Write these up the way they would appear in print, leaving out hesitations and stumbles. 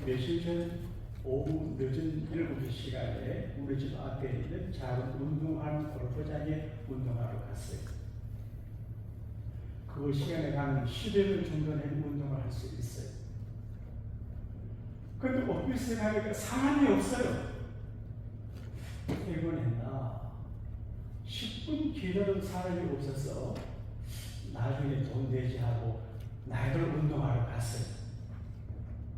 며칠 전 오후 늦은 7시 시간에 우리 집 앞에 있는 작은 운동하는 골프장에 운동하러 갔어요. 그 시간에 가면 10여 분 정도는 운동을 할 수 있어요. 그런데 오피스에 가니까 사람이 없어요. 퇴근했나? 10분 기다린 사람이 없어서 나중에 돈 내지 하고 나이들 운동하러 갔어요.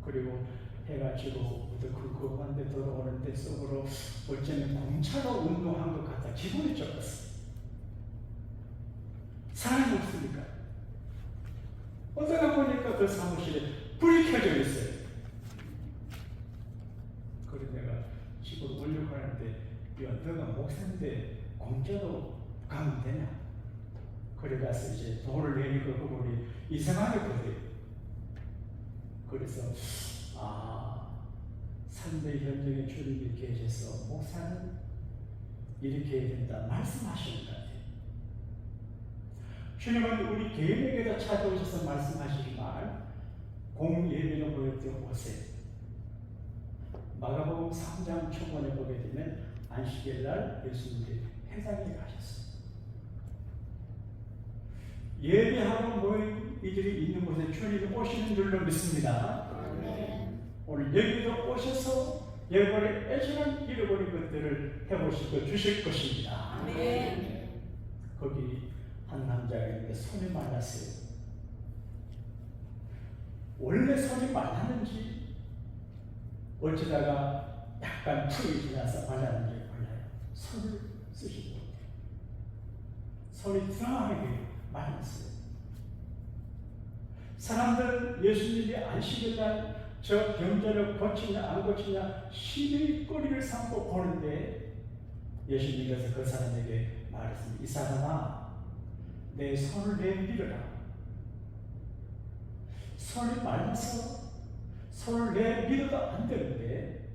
그리고 해가 지고 굵굵한데 돌아오는데 속으로 어쩌면 공차로 운동한 것 같아 기분이 좋았어요. 사람이 없으니까. 어쩌다 보니까 그 사무실에 불이 켜져 있어요. 그래서 내가 집으로 오려고 하는데 야, 너가 목사인데 공짜로 가면 되냐? 그래 가서 이제 돈을 내니까 그분이 이상하게 보여요. 그래서 삶의 현장에 주님이 계셔서 목사는 이렇게 해야 된다 말씀하시는 것 같아요. 주님은 우리 개인에게도 찾아오셔서 말씀하시기 말 공예비로 보였던 오세요. 마가복음 3장 초반에 보게 되면 안식일 날 예수님이 회당에 가셨어요. 예배하고 모인 이들이 있는 곳에 주님이 오시는 줄로 믿습니다. 오늘 여기도 오셔서 여러분의 애절한 잃어버린 것들을 해보시고 주실 것입니다. 거기 한 남자가 있는데 손이 말랐어요. 원래 손이 말랐는지 어쩌다가 약간 풀이 지나서 말랐는지 몰라요. 손을 쓰시고 손이 이상하게 말랐어요. 사람들은 예수님이 안식일날 저 병자를 고치냐 안 고치냐 시비 꼬리를 삼고 보는데 예수님께서 그 사람에게 말했습니다. 이 사람아, 내 손을 내밀어라. 손이 말라서 손을 내밀어도 안 되는데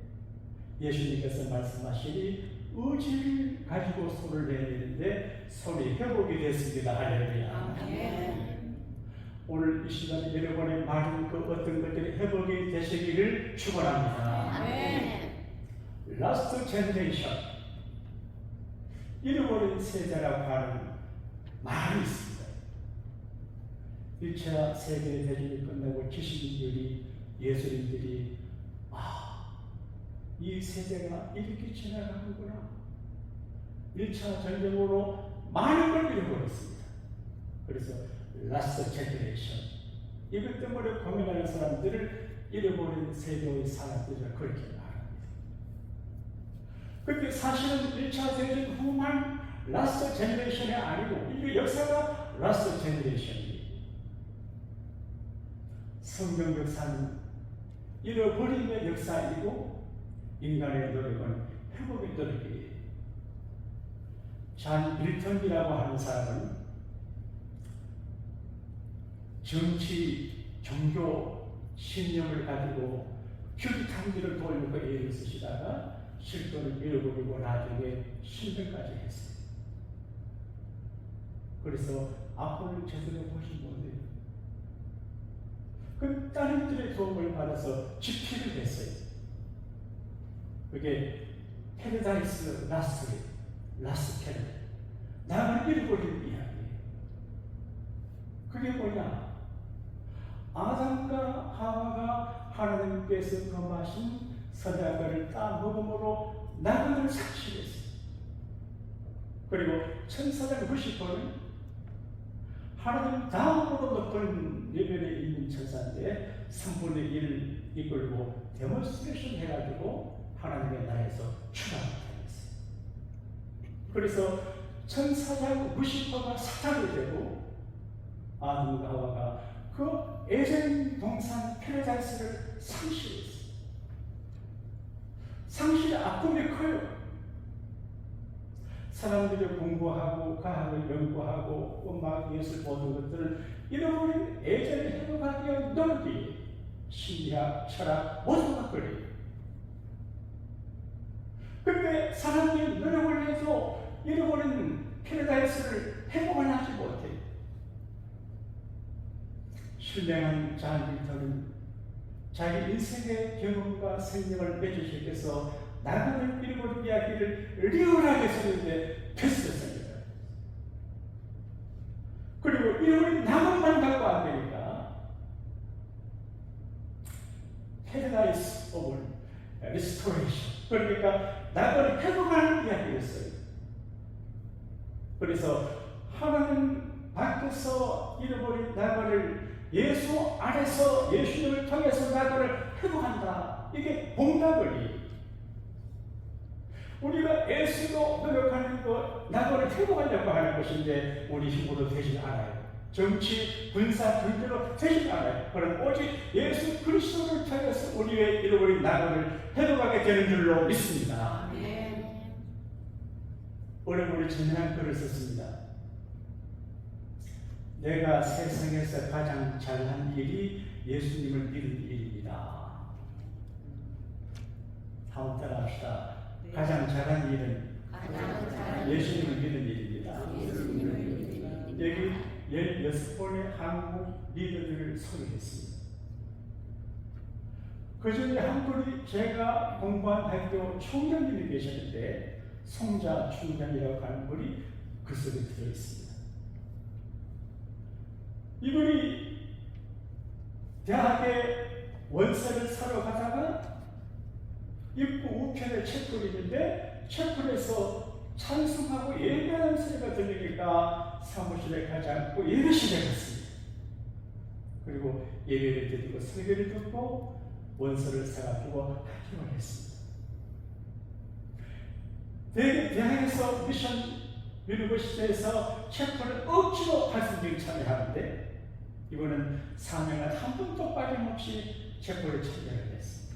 예수님께서 말씀하시니 의지를 가지고 손을 내미는데 손이 회복이 됐습니다. 할렐루야. 오늘 이 시간에 여러분의 많은 그 어떤 것들이 회복이 되시기를 축원합니다. 라스트 제너레이션, 잃어버린 세대라고 하는 말이 있습니다. 1차 세계대전이 끝나고 지식인들이 예술인들이 이 세대가 이렇게 지나가는구나. 1차 전쟁으로 많은 걸 잃어버렸습니다. 그래서 라스트 제너레이션, 이것 때문에 고민하는 사람들을 잃어버린 세대의 사람들을 그렇게 말합니다. 그런데 사실은 1차 대전 후만 라스트 제너레이션이 아니고 인류 역사가 라스트 제너레이션이에요. 성경 역사는 잃어버림의 역사이고 인간의 노력은 회복의 노력이에요. 잔 밀턴이라고 하는 사람은 정치, 종교, 신념을 가지고 큐리탄기를 돌리고 애를 쓰시다가 실권을 잃어버리고 나중에 실패까지 했어요. 그래서 앞을 제대로 보신 분들 그 따님들의 도움을 받아서 집필을 했어요. 그게 패러다이스 라스트 캐럴, 나를 잃어버린 이야기예요. 그게 뭐냐? 아담과 하와가 하나님께서 금하신 선악과를 따먹음으로 나그네를 삭취했어요. 그리고 천사장 루시퍼는 하나님 다음으로 높은 레벨에 있는 천사인데 3분의 1을 이끌고 데몬스트레이션 해가지고 하나님의 나라에서 추방했어요. 그래서 천사장 루시퍼가 사탄이 되고 아담과 하와가 그 에덴 동산 패러다이스를 상실했어요. 상실의 아픔이 커요. 사람들이 공부하고 과학을 연구하고 음악, 예술 모든 것들을 잃어버린 에덴을 회복하기 위한 노력이 심리학, 철학 모든 것들이. 그런데 사람들이 노력을 해서 잃어버린 패러다이스를 회복을 하지 못해요. 신령한 잔 밀턴은 자기 인생의 경험과 생명을 맺으시면서 나그네를 잃어버린 이야기를 리얼하게 쓰는데 베스트셀러예요. 그리고 잃어버린 나무만 갖고 안 되니까 패러다이스 오브 리스토레이션, 그러니까 나그네를 회복하는 이야기였어요. 그래서 하나님 밖에서 잃어버린 나그네를 예수 안에서 예수님을 통해서 나그네를 회복한다. 이게 봉답을 우리가 예수로 노력하는 것, 나그네를 회복하려고 하는 것인데 우리 힘으로 되지 않아요. 정치, 군사, 경제로 되지 않아요. 그럼 오직 예수 그리스도를 통해서 우리의 잃어버린 나그네를 회복하게 되는 줄로 믿습니다. 오래오래 재미난 글을 썼습니다. 내가 세상에서 가장 잘한 일이 예수님을 믿는 일입니다. 다음 따라 합시다. 가장 잘한 일은 예수님을 믿는 일입니다. 여기 16번의 한국 리더들을 소개했습니다. 그 중에 한 분이 제가 공부한 학교 총장님이 계셨는데 송자 총장이라고 하는 분이 그 속에 들어있습니다. 이분이 대학에 원서를 사러 가다가 입구 우편에 책플이 있는데 책플에서 찬송하고 예배하는 소리가 들리니까 사무실에 가지 않고 예배실에 갔습니다. 그리고 예배를 드리고 설교를 듣고 원서를 사가지고 학교를 했습니다. 대학에서 미션 유니버시티에서 책플을 억지로 발전적인 참여하는데 이번은 4년간 한 번도 빠짐없이 책플에 참여를 했습니다.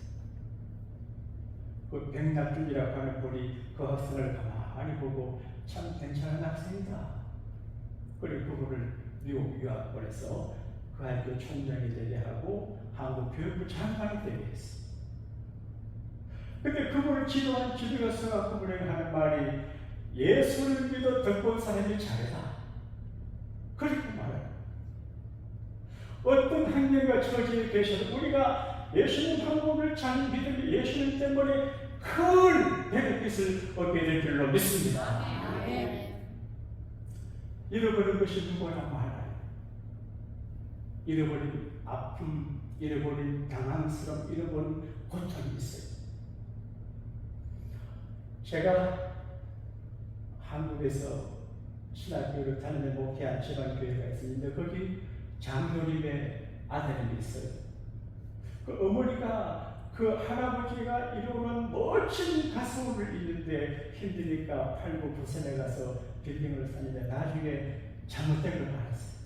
그 백낙준이라고 하는 분이 그 학생을 가만히 보고 참 괜찮은 학생이다. 그리고 그분을 미국 유학 보내서 그 학교 총장이 되게 하고 한국 교육부 장관이 되게 했습니다. 근데 그분을 지도한 지도교수가 그분에게 하는 말이 예수를 믿어 듣본 사람이 잘해라. 그렇게 말해요. 어떤 학년과 처지에 계셔도 우리가 예수님 한 분을 잘 믿으면 예수님 때문에 큰 베네핏을 얻게 될 줄로 믿습니다. 잃어버린 것이 누구나 많아요. 잃어버린 아픔, 잃어버린 당황스러움, 잃어버린 고통이 있어요. 제가 한국에서 신학교를 다니는 목회한 지방교회가 있었는데 거기 장로님의 아들이 있어요. 그 어머니가 그 할아버지가 이루는 멋진 가슴을 있는데 힘드니까 팔고 부산에 가서 빌딩을 사는데 나중에 잘못된 걸 알았어요.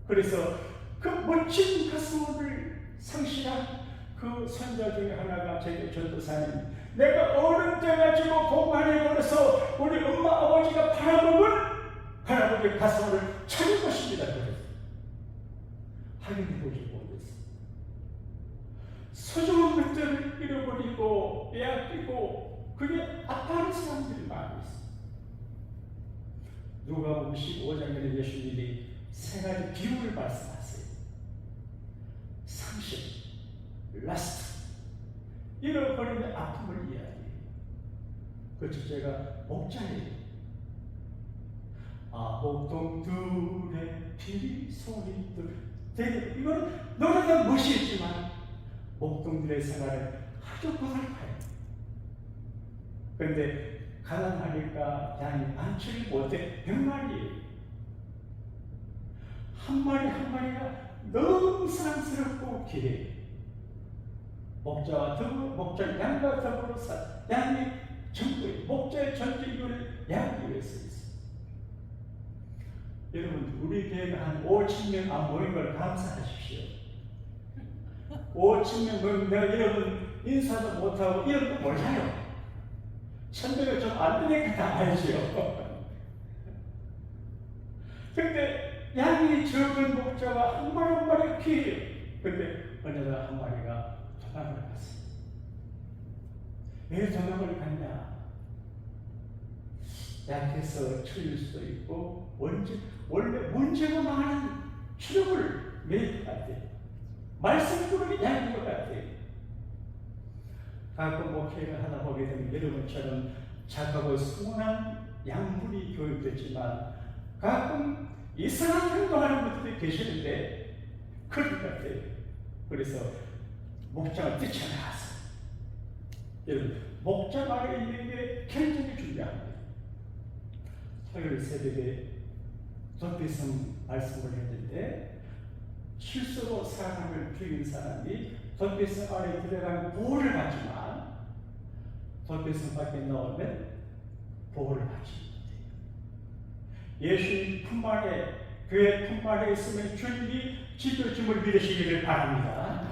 그래서 그 멋진 가슴을 상실한 그 손자 중에 하나가 제게 전도사님, 내가 어른 돼가지고 공간에 걸어서 우리 엄마 아버지가 팔아먹은 할아버지의 가슴을 찾을 것입니다. 그래서 확인해보지 못했어요. 소중한 것들을 잃어버리고 빼앗기고 그게 아파하는 사람들이 많이 있어요. 누가복음 15장에는 예수님이 세 가지 비유를 말씀하세요. 상실, 라스트, 잃어버리는 아픔을 이야기해요. 그 첫째가 목자예요. 목동들의 피리 소리들, 이건 노래가 멋있지만 목동들의 생활은 아주 고달파요. 그런데 가난하니까 양이 많지를 못해 100마리예요. 한 마리 한 마리가 너무 사랑스럽고 귀해요. 목자와 더불어, 목자 양과 더불어 양이 전부에 목자의 전부 이거를 양이 위해서 있어요. 여러분, 우리 교회가 한 5,000명 안 모인 걸 감사하십시오. 5,000명 모이면 내가 여러분 인사도 못하고 이런 거 몰라요. 천명이 좀 안 되니까 다 알지요. 근데 양이 적은 목자가 한 마리 한 마리 귀해요. 근데 어느덧 한 마리가 도망을 갔어요. 왜 도망을 갔냐? 약해서 틀릴 수도 있고 원래 문제가 많은 추력을 매일 할 때 말씀 부르는 양인 것 같아요. 가끔 목회를 하다 보게 되면 여러분처럼 착하고 순한 양분이 교육됐지만 가끔 이상한 행동하는 분들이 계시는데 그럴 것 같아요. 그래서 목장을 뛰쳐나가서 여러분 목장 안에 있는 게 굉장히 중요합니다. 토요일 새벽에 도피성 말씀을 했는데 실수로 사람을 죽인 사람이 도피성 안에 들어가면 보호를 받지만 도피성 밖에 나오면 보호를 받지 못해요. 예수님 품 안에 교회 품 안에 있으면 주님이 지켜줌을 믿으시기를 바랍니다.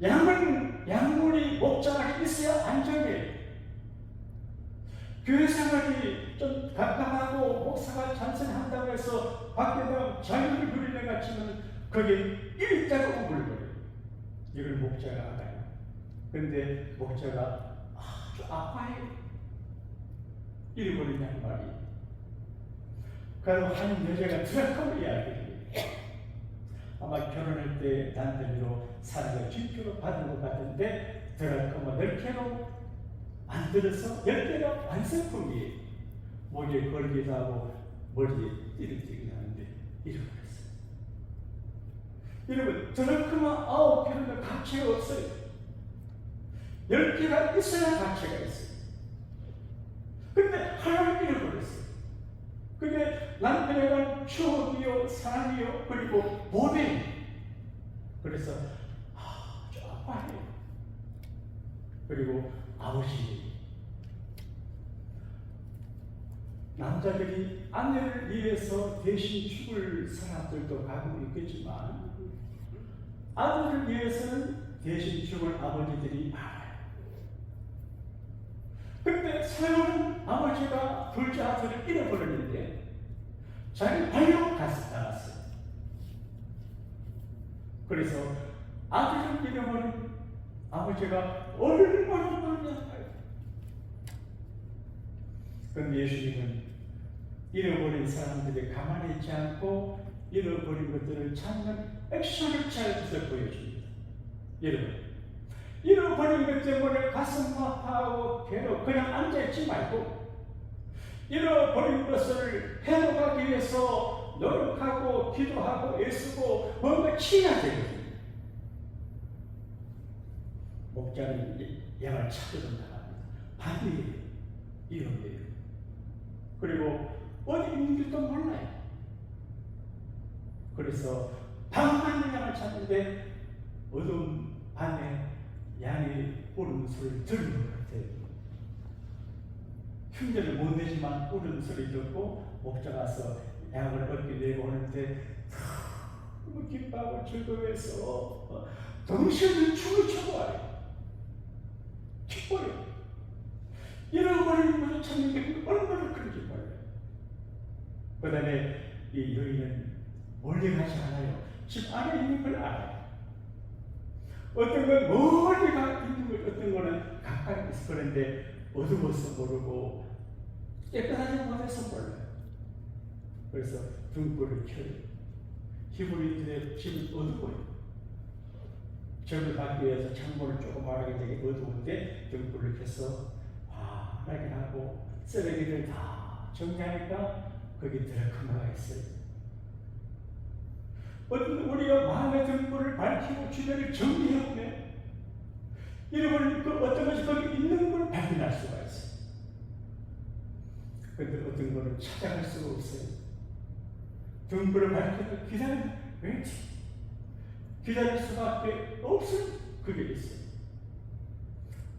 양문이 목장 안에 있어야 안정해요. 교회 생활이 좀 깜깜하고 목사가 찬성한다고 해서 밖에 나가면 자유를 누리는 것 같지만 거기에 일자가 오글거려요. 이걸 목자가 알아요. 그런데 목자가 아주 아파요. 잃어버린 양말이. 그리고 한 여자가 드라카를 이야기해요. 아마 결혼할 때 남편으로 사람을 진표로 받은 것 같은데 드라카마 10개로 만들어서 10개가 완성품이에요. 목에 걸기도 하고 머리에 띠리띠리 하는데 잃어버렸어요. 여러분 드라크마 9개는 가치가 없어요. 10개가 있어야 가치가 있어요. 근데 하나를 잃어버렸어요. 그게 남편에 대한 추억이요, 사랑이요, 그리고 보배. 그래서 아주 아파해요. 그리고 아버지, 남자들이 아내를 위해서 대신 죽을 사람들도 가끔 있겠지만 아들을 위해서는 대신 죽을 아버지들이 많아요. 근데 사랑하는 아버지가 둘째 아들을 잃어버렸는데 자기 발로 가서 나갔어요. 그래서 아들을 잃어버린 아버지가 얼마나 놀랐어요. 그런데 예수님은 잃어버린 사람들이 가만히 있지 않고 잃어버린 것들을 찾는 액션을 잘 보여줍니다. 여러분, 잃어버린 것 때문에 가슴 아파하고 괴로워 그냥 앉아있지 말고 잃어버린 것을 회복하기 위해서 노력하고 기도하고 애쓰고 뭔가 취해야 되거든요. 목자는 양을 찾으러 나갑니다. 밤이에요. 이런데요. 그리고 어디 있는지도 몰라요. 그래서 밤만 양을 찾는데 어두운 밤에 양이 우는 소리를 들은 것 같아요. 흉내를 못 내지만 우는 소리 듣고 목자가 와서 양을 얻기 위해 오는데 너무 기뻐하고 즐거워해서 동시에 춤을 추고 와요. 기뻐요. 잃어버린 것을 찾는 게 얼마나 큰지 몰라요. 그 다음에 이 여인은 멀리 가지 않아요. 집 안에 있는 걸 알아요. 어떤 건 멀리 가 있는 걸, 어떤 거는 가까이 있어. 그런데 어두워서 모르고 깨끗하지 못해서 몰라요. 그래서 등불을 켜요. 히브리인들의 집은 어두워요. 저를 받기 위해서 창문을 조그마하게 되게 어두운데 등불을 켜서 환하게 하고 쓰레기를 다 정리하니까 거기 드라크마가 있어요. 어떤 우리가 마음의 등불을 밝히고 주변을 정리해보면 잃어버린 그 어떤 것이 거기 있는 걸 발견할 수가 있어요. 그런데 어떤 것을 찾아갈 수가 없어요. 등불을 밝혀도 기다리면 왠지 기다릴 수밖에 없어요. 그게 있어요.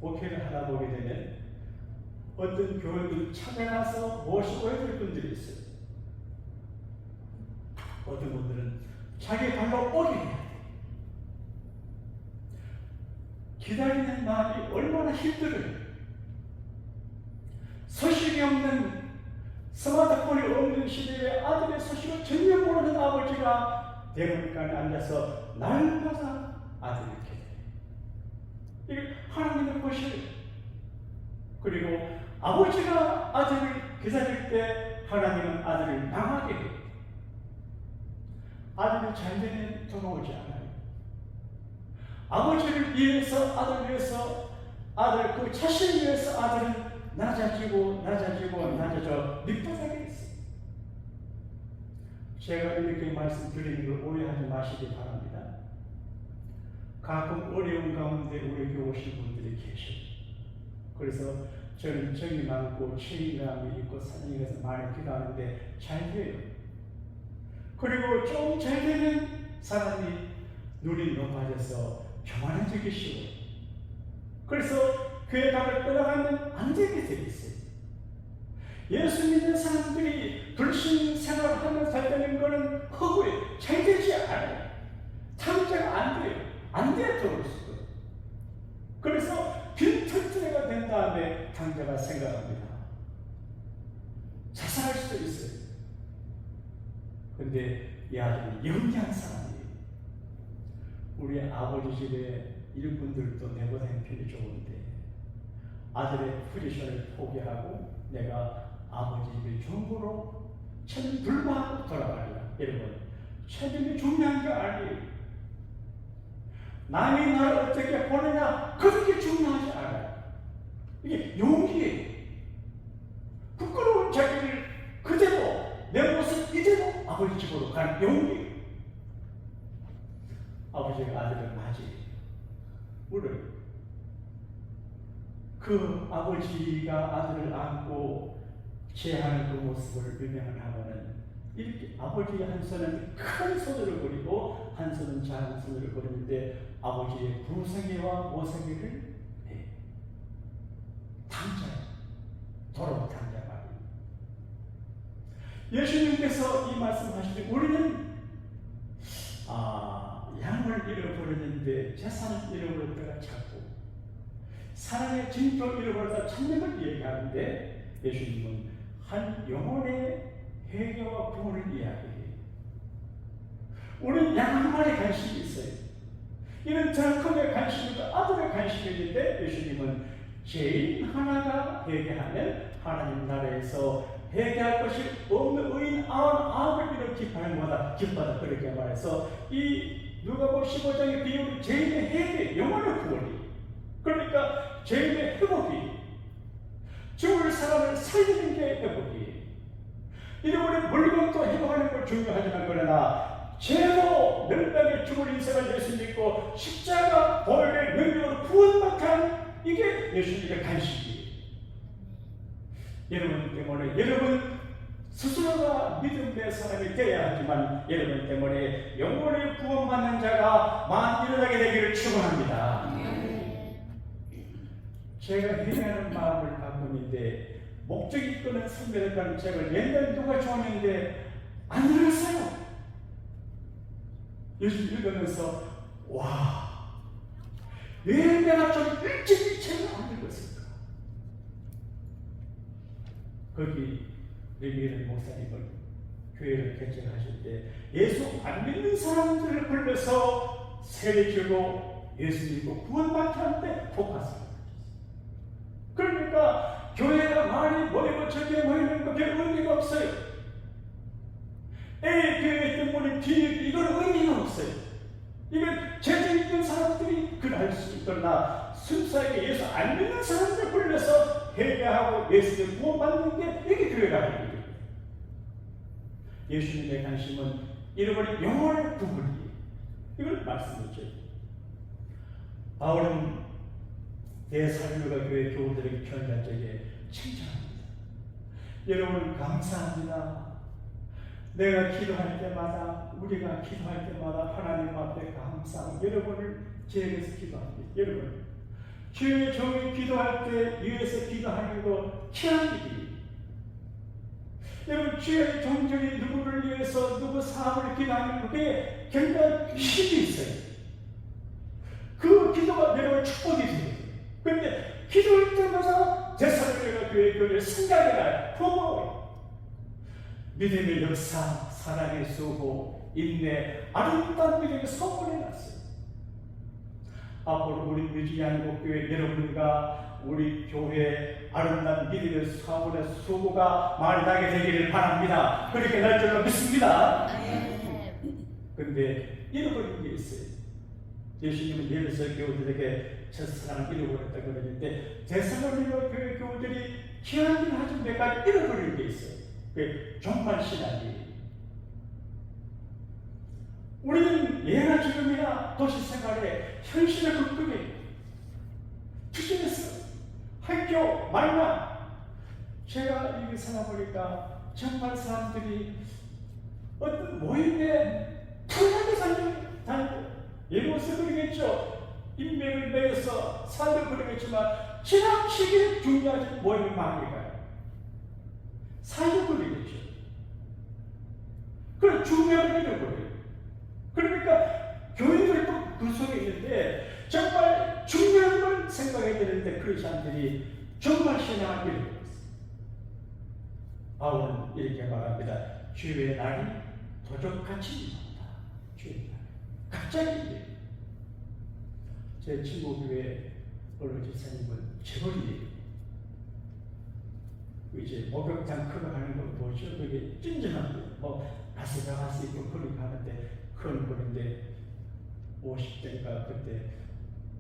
목회를 하다 보게 되면 어떤 교회들이 찾아가서 모시고 해줄 분들이 있어요. 어떤 분들은 자기 발로 오게 해야 돼. 기다리는 마음이 얼마나 힘들어요. 소식이 없는 스마트폰이 없는 시대에 아들의 소식을 전혀 모르는 아버지가 대문간에 앉아서 날마다 아들을 기다려요. 이게 하나님의 것이에요. 그리고 아버지가 아들을 기다릴 때 하나님은 아들을 망하게 해요. 아들이 잘 되면 돌아오지 않아요. 아버지를 위해서, 아들 위해서, 아들 그 자신을 위해서 아들은 낮아지고 밑바닥에 있어요. 제가 이렇게 말씀드리는 걸 오해하지 마시기 바랍니다. 가끔 어려운 가운데 우리 교회 오신 분들이 계셔요. 그래서 저는 정이 많고 책임감이 있고 사랑해서 많이 기도하는데 잘 돼요. 그리고 좀 잘 되는 사람이 눈이 높아져서 교만한 적이 쉬워요. 그래서 교회 답을 떠나가면 안 되게 돼 있어요. 예수 믿는 사람들이 불신 생활하면서 잘 되는 것은 허구예요. 잘 되지 않아요. 탕자가 안 돼요. 안 돼도 수도. 그래서 빈털터리가 된 다음에 탕자가 생각합니다. 자살할 수도 있어요. 근데 이 아들은 영리한 사람이에요. 우리 아버지 집에 일꾼들도 내보다 형편이 좋은데 아들의 포지션을 포기하고 내가 아버지 집의 종으로 책임 불구하고 돌아가리라. 여러분, 책임이 중요한 게 아니에요. 남이 나를 어떻게 보느냐 그렇게 중요하지 않아요. 이게 용기예요. 부끄러운 자기를 그대로 내 모습 이대로 아버지 집으로 가는 용기. 아버지가 아들을 맞이해요. 물론 그 아버지가 아들을 안고 제하는 그 모습을 유명을 하고는 이렇게 아버지의 한 손은 큰 손으로 그리고 한 손은 작은 손으로 그리는데 아버지의 부성애와 모성애를 탕자예요. 도로 탕자 말이에요. 예수님께서 이 말씀하실 때 우리는 양을 잃어버렸는데 재산을 잃어버렸다가 찾고 사랑의 진토를 잃어버렸다가 찾는 걸 얘기하는데 예수님은 한 영혼의 회개와 구원을 이야기해요. 우리는 양 한 마리에 관심이 있어요. 이런 자금에 관심이 있고 아들에 관심이 있는데 예수님은 죄인 하나가 회개하면 하나님 나라에서 회개할 것이 없는 의인 99을 이런 기뻐하다 그렇게 말해서 이 누가복음 15장의 비유는 죄인의 회개, 영혼의 구원이 그러니까 죄인의 회복이 죽을 사람을 살리는 게 회복이 이러므로 물건도 회복하는 건 중요하지만 그러나 죄로 멸망의 죽을 인생을 예수 믿고 십자가 보혈의 능력으로 구원받한 이게 예수님의 간식이에요. 여러분 때문에 여러분 스스로가 믿음의 사람이 되어야 하지만 여러분 때문에 영혼을 구원받는 자가 많이 일어나게 되기를 축원합니다. 제가 회개하는 마음을 갖고 있는데 목적이 있거든 선별했다는 책을 옛날 누가 좋았는데 안 읽었어요. 요즘 읽으면서 왜 내가 좀 일찍 이 책을 안 읽었을까? 거기 레미엘 목사님을 교회를 개척하실 때 예수 안 믿는 사람들을 불러서 세례주고 예수 믿고 구원받게 하는데 포커스를 가졌어요. 그러니까 교회가 많이 모이고 저게 모이는 거 별 의미가 없어요. A 교회 때문에 B 이건 의미가 없어요. 이건 재정 있는 사람들이 그걸 할 수 있거나 순수하게 예수 안 믿는 사람들 불러서 회개하고 예수를 구원받는 게 이게 교회가 하는 거예요. 예수님의 관심은 잃어버린 영혼의 구원이에요. 이걸 말씀드렸죠. 바울은 데살로니가 교회 교우들에게 편지할 적에 칭찬합니다. 여러분 감사합니다. 내가 기도할 때마다 우리가 기도할 때마다 하나님 앞에 감사하고 여러분을 제에게서 기도합니다. 여러분 주의 종이 기도할 때 위에서 기도하는 거 희한한 일이에요. 여러분 주의 종들이 누구를 위해서 누구 사람을 기도하는 그게 굉장히 힘이 있어요. 그 기도가 여러분 축복이 돼요. 그런데 기도할 때마다 데살로니가 교회를 생각해라. 부모요. 믿음의 역사, 사랑의 수고, 인내, 아름다운 믿음의 선물해놨어요. 앞으로 우리 뮤지안국교회 여러분과 우리 교회 아름다운 믿음의 사물의 수고가 많이 나게 되기를 바랍니다. 그렇게 날 줄로 믿습니다. 그런데 잃어버린 게 있어요. 예수님은 예루서 교우들에게 첫사랑을 잃어버렸다고 그러는데 데살로니가 교회 교우들이 귀한 일 하지 몇 가지 잃어버린 게 있어요. 그 종말 신앙이. 우리는 예나 지금이나 도시 생활에 현실의 극복에 투신했어. 학교 말만. 제가 여기 살아보니까 정말 사람들이 어떤 모임에 편하게 다니고 예로서 그러겠죠. 인맥을 매여서 살려 그러겠지만 지나치게 중요하지 모임을 많이 가요. 살려 그러겠죠. 그럼 중요한 일을 버려요. 그러니까 교인들도 그 속에 있는데 정말 중요한 걸 생각해야 되는데 크리스찬들이 정말 신앙을 잃어버렸어요. 바울은 이렇게 말합니다. 주의 날이 도적같이 임한다. 주의 날. 갑자기 제 친구 교회 어느 집사님은 재벌이에요. 이제 목욕탕 크고 하는 건 뭐죠? 그게 찐진한 거. 뭐 라스베가스 있고 그렇게 하는데 큰 거인데 50대니까 그때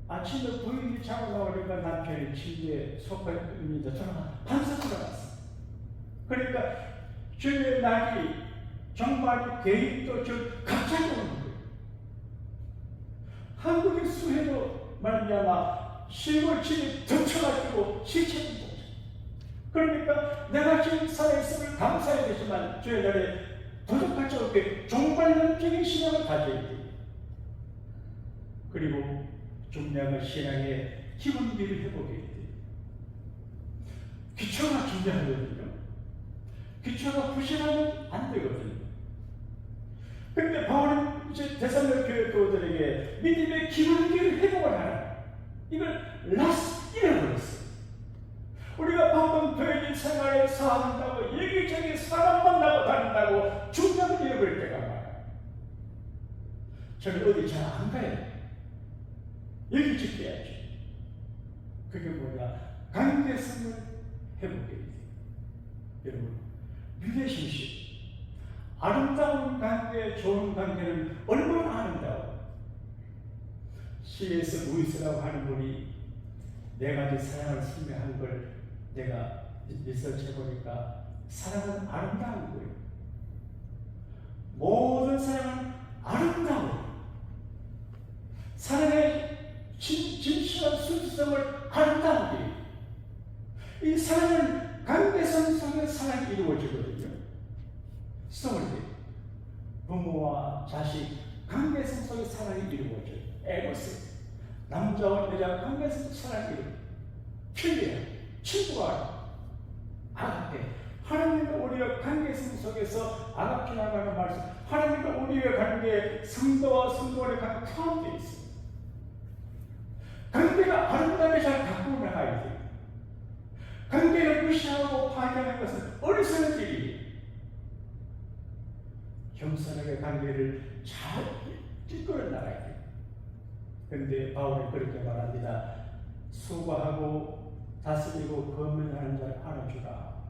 아침에 부인이 자고 나오니까 남편이 침대에 소파에 있는데 저는 밤새 들어갔어. 그러니까 주의 날이 정말 개인도 좀 갑자기 오는 거예요. 한국의 수해로 말미암아 시골 집이 덮쳐가지고 시체를 못. 그러니까 내가 지금 살아있음을 감사해야 되지만 주의 날에 도적같이 없게 종말론적인 신앙을 가져야 돼요. 그리고 중요한 신앙의 기본기를 회복해야 돼요. 기초가 중요하거든요. 기초가 부실하면 안 되거든요. 그런데 바울은 이제 데살로니가 교회 교우들에게 믿음의 기본기를 회복을 하라. 이걸 잃어버렸어요. 우리가 바쁜 교회인 생활에 사한다고 여기저기 사람 만나고 다닌다고 중요한 잃어버릴 때가 많아요. 저는 어디 잘 안 가요. 여기 지켜야죠. 그게 뭐냐? 관계성을 회복해야 돼요. 여러분, 릴레이션십. 아름다운 관계, 좋은 관계는 얼마나 아름다워. C.S. 루이스라고 하는 분이 네 가지 사랑을 설명한 걸 내가 리서치해 보니까 사랑은 아름다운 거예요. 모든 사랑은 아름다워요. 사랑의 진실한 순수성을 아름다운 거예요. 이 사랑은 관계성 속에 사랑이 이루어지거든요. 성을 부모와 자식 관계성 속에 사랑이 이루어져요. 에고스. 남자와 여자 관계성 사랑이 이루어져요. 필리아, 친구와 아가페. 하나님과 우리의 관계성 속에서 아가페 나가는 말씀. 하나님과 우리의 관계, 성도와 성도의 관계 포함되어 있어요. 관계가 아름답게 잘 갖고 나가야 돼요. 관계를 무시하고 파괴하는 것은 어리석은 일이에요. 겸손하게 관계를 잘 이끌어 나가야 돼요. 그런데 바울이 그렇게 말합니다. 수고하고 다스리고 검문하는 자를 알아주라.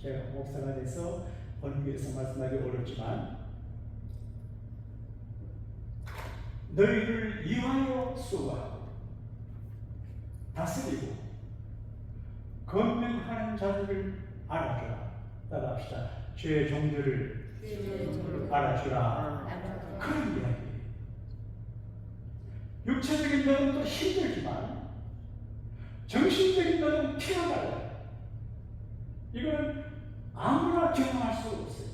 제가 목사가 돼서 본교에서 말씀하기 어렵지만 너희를 위하여 수고하고 다스리고 검문하는 자들을 알아주라. 따라합시다. 주의 종들을 알아주라. 그런 이야기예요. 육체적인 노동도 힘들지만 정신적인 노동은 필요하다. 이거는 아무나 경험할 수 없어요.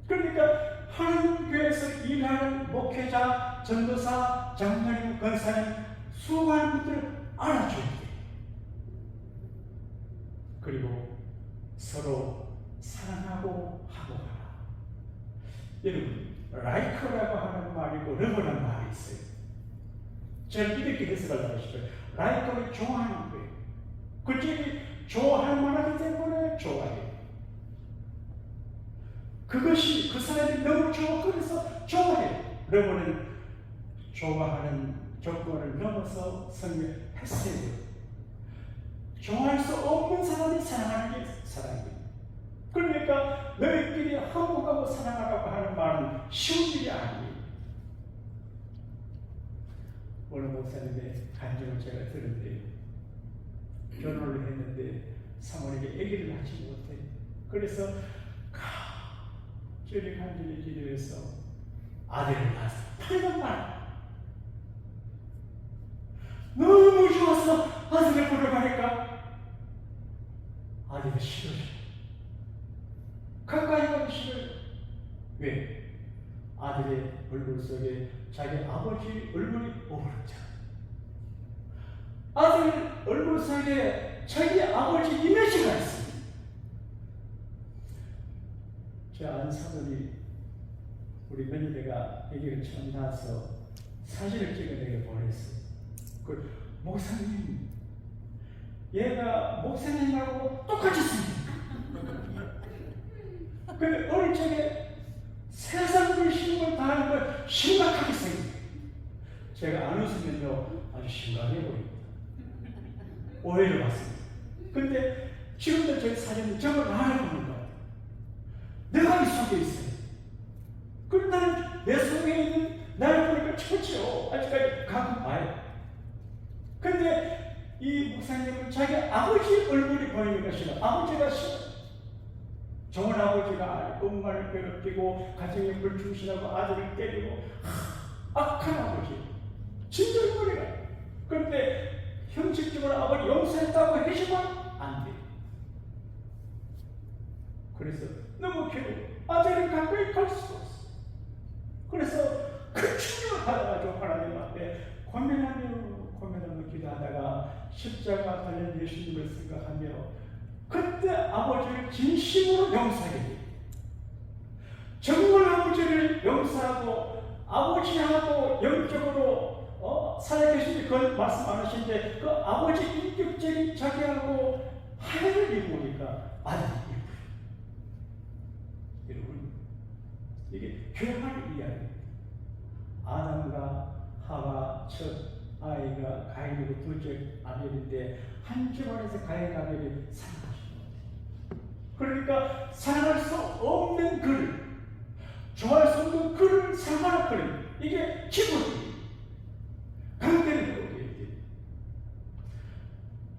그러니까 하나님 교회에서 일하는 목회자, 전도사, 장로님, 권사님, 수고하는 분들을 알아줘야 돼요. 그리고 서로 사랑하고 하고하라. 여러분, 라이크라고 하는 말이고 러브라는 말이 있어요. 저는 이렇게 해석을 하고 싶어요. 라이크를 좋아하는 거예요. 그쪽이 좋아할 만하기 때문에 좋아해요. 그것이 그 사람이 너무 좋아 그래서 좋아해요. 러브는 좋아하는 조건을 넘어서 성립했어요. 좋아할 수 없는 사람이 사랑하는 게 사랑이에요. 그러니까 너희끼리 화목하고 사랑하라고 하는 말은 쉬운 일이 아니에요. 어느 목사님의 간증을 제가 들은데요. 결혼을 했는데 사모님이 아기를 낳지 못해. 그래서 저리 간절히 기도해서 아들을 낳았어. 8년 만에. 너무 좋았어. 아들을 보러 가니까 아들이 싫어요. 가까이 가기 싫어요. 왜? 아들의 얼굴 속에 자기 아버지 얼굴이 어우러져. 아들 얼굴 속에 자기 아버지 이미지가 있습니다. 제 아는 사돈이 우리 며느리가 아기를 처음 낳아서 사진을 찍어내게 보냈어요. 그 목사님, 얘가 목사님하고 똑같이 생겼다. 그 어릴 적에 세상 불신을 당하는 걸 심각하게 생겼어요. 제가 안 웃으면요 아주 심각해 보입니다. 오해를 받습니다. 근데 지금도 제 사진은 정말 나를 보는 것 같아요. 내가 이 속에 있어요. 그럼 나는 내 속에 있는 나를 보니까 좋죠. 아직까지 가끔 봐요. 근데 이 목사님은 자기 아버지 얼굴이 보이는 것이라 아버지가 싫어. 좋은 아버지가 엄마를 괴롭히고 가정에 불충실하고 아들을 때리고 악한 아버지 진절머리가. 그런데 형식적으로 아버지 용서했다고 해주면 안 돼. 그래서 너무 괴로워. 아들을 가까이 갈 수가 없어. 그래서 그 충격을 받아가지고 하나님 앞에 고민하며 기도하다가 십자가 달린 예수님을 생각하며 그때 아버지를 진심으로 용서하게 돼요. 정말 아버지를 용서하고 아버지하고 영적으로 살아계신 그걸 말씀 안 하시는데 그 아버지 인격적인 자기하고 하나를 이루니까 아들이 예뻐요. 여러분, 이게 교회의 이야기입니다. 아담과 하와 첫 아이가 가인이고 둘째 아벨인데 한 집안에서 가인과 아벨이 사랑하시는 거예요. 그러니까 사랑할 수 없는 그를, 좋아할 수 없는 그를 사랑하는 그를, 이게 기본이에요. 관계를 배우게 돼요.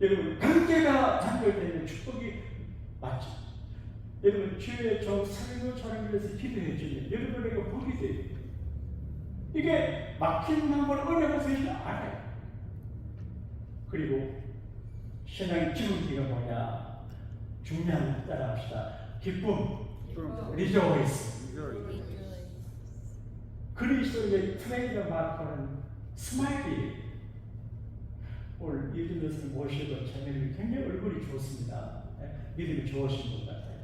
여러분, 관계가 단절되면 축복이 맞죠. 여러분, 주의 종 사랑을 위해서 기도해 주면 여러분에게 복이 돼요. 이게 막힌 마음을 어려워서 알아요. 그리고 신앙의 기본기가 뭐냐? 중요한 거 따라합시다. 기쁨, 리조이스. 그리스도의 트레이더 마크는 스마일이. 오늘 이들을 모시고 자매님이 굉장히 얼굴이 좋습니다. 믿음이 좋으신 분 같아요.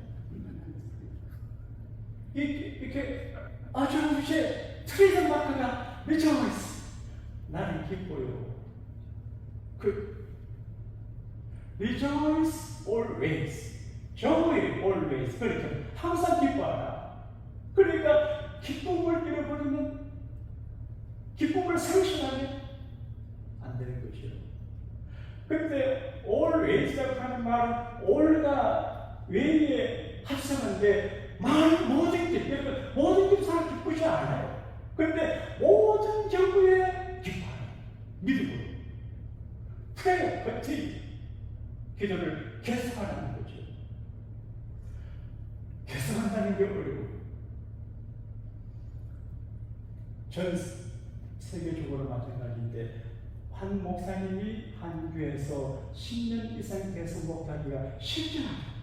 이렇게 아주 이제 트레이더 마크가 리조이스. 나는 기뻐요. Rejoice always, joy always. 그렇게 항상 기뻐하라. 그러니까 기쁨을 잃어버리면, 기쁨을 상실하면 안 되는 거죠. 근데 always라고 하는 말은 all가 외에 합성한데 모든 게, 여러분 모든 게 사람 기쁘지 않아요. 근데 모든 경우에 기뻐하라. 믿음으로. 프레이어, 버티, 기도를 계속하는 거죠. 계속한다는 게 어려워요. 전 세계적으로 마찬가지인데 한 목사님이 한 교회에서 10년 이상 계속 목회하기가 쉽지 않아요.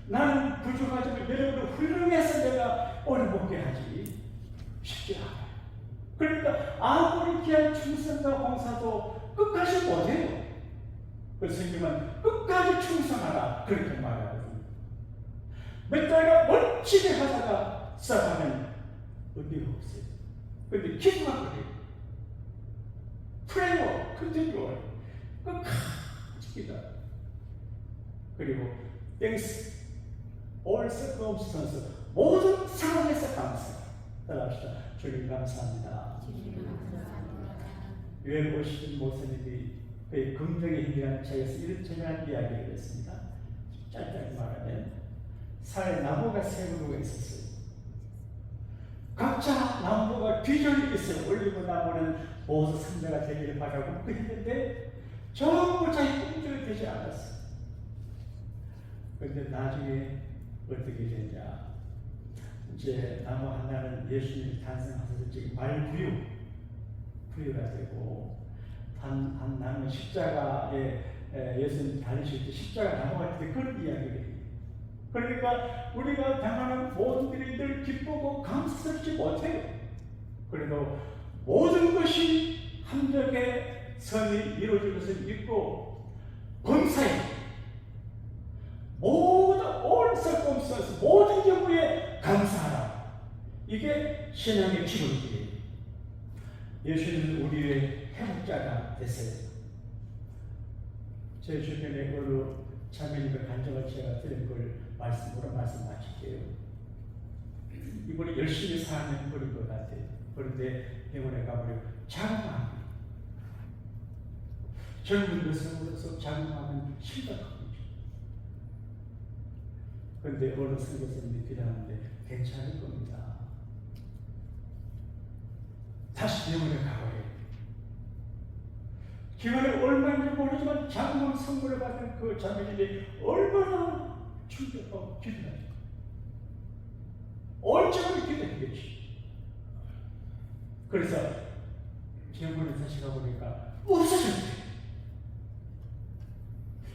나는 부족하지만 여러분을 훌륭해서 내가 오래 목회하지 쉽지 않아요. 그러니까 아무리 귀한 충성과 봉사도 끝까지 못해요. 그 성경은 끝까지 충성하라 그렇게 말하거든요. 몇 달간 멋지게 하다가 싸가면 의미가 없어요. 그런데 기도만 그래요. 프레이어, 컨티뉴얼, 끝까지 기도. 그리고 thanks all circumstances, 모든 상황에서 감사. 따라합시다. 주님 감사합니다. 교회 오신 목사님이 그의 긍정의 힘이라는 책에서 이런 중요한 이야기를 했습니다. 짧게 말하면 산에 나무가 세 그루가 있었어요. 각자 나무가 비전이 있어요. 올리브 나무는 모두 선배가 되기를 바라고 그랬는데 전부 자기 꿈대로 되지 않았어요. 그런데 나중에 어떻게 됐냐? 이제 나무 하나는 예수님이 탄생하셔서 지금 부유가 되고 한 나무는 십자가에 예수님 달리실 때 십자가 나무가 때 그런 이야기를 해요. 그러니까 우리가 당하는 모든 일이 늘 기쁘고 감사스럽지 못해요. 그래도 모든 것이 함정의 선이 이루어질 것을 믿고 범사에 모든 all circumstances 모든 경우에 감사하라. 이게 신앙의 기본이에요. 예수님은 우리의 회복자가 됐어요. 제 주변에 어느 자매님의 간증을 제가 들은 걸 말씀으로 말씀 마칠게요. 이번에 열심히 사는 분인 것 같아요. 그런데 병원에 가버리고 자궁암. 젊은 여성으로서 자궁암은 심각한 거죠. 그런데 어느 선교사님이 기도하는데 괜찮을 겁니다. 다시 병원에 가버려요. 기간이 얼마인지 모르지만 자궁암 선물을 받은 그 자매님이 얼마나 충격하고 기도하죠. 얼마나 기도했겠지. 그래서 병원에 다시 가보니까 없어졌대요.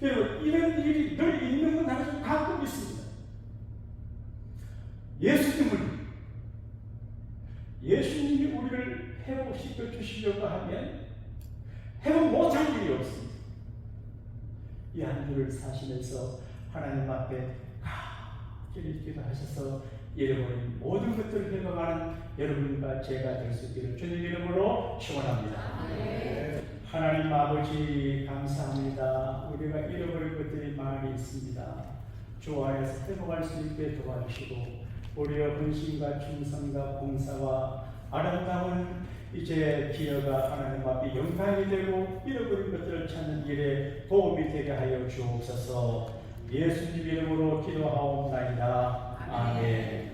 여러분, 이런 일이 늘 있는 건 아니죠. 가끔 있습니다. 예수님이 우리를 회복시켜 주시려고 하면 회복 못할 일이 없습니다. 이 한 주를 사시면서 하나님 앞에 간절히 기도하셔서 잃어버린 모든 것들을 회복하는 여러분과 제가 될 수 있기를 주님 이름으로 축원합니다. 하나님 아버지 감사합니다. 우리가 잃어버린 것들이 많이 있습니다. 주 안에서 회복할 수 있게 도와주시고 우리의 헌신과 충성과 봉사와 아름다운 이제 기여가 하나님 앞에 영광이 되고 잃어버린 것들을 찾는 일에 도움이 되게 하여 주옵소서. 예수님 이름으로 기도하옵나이다. 아멘.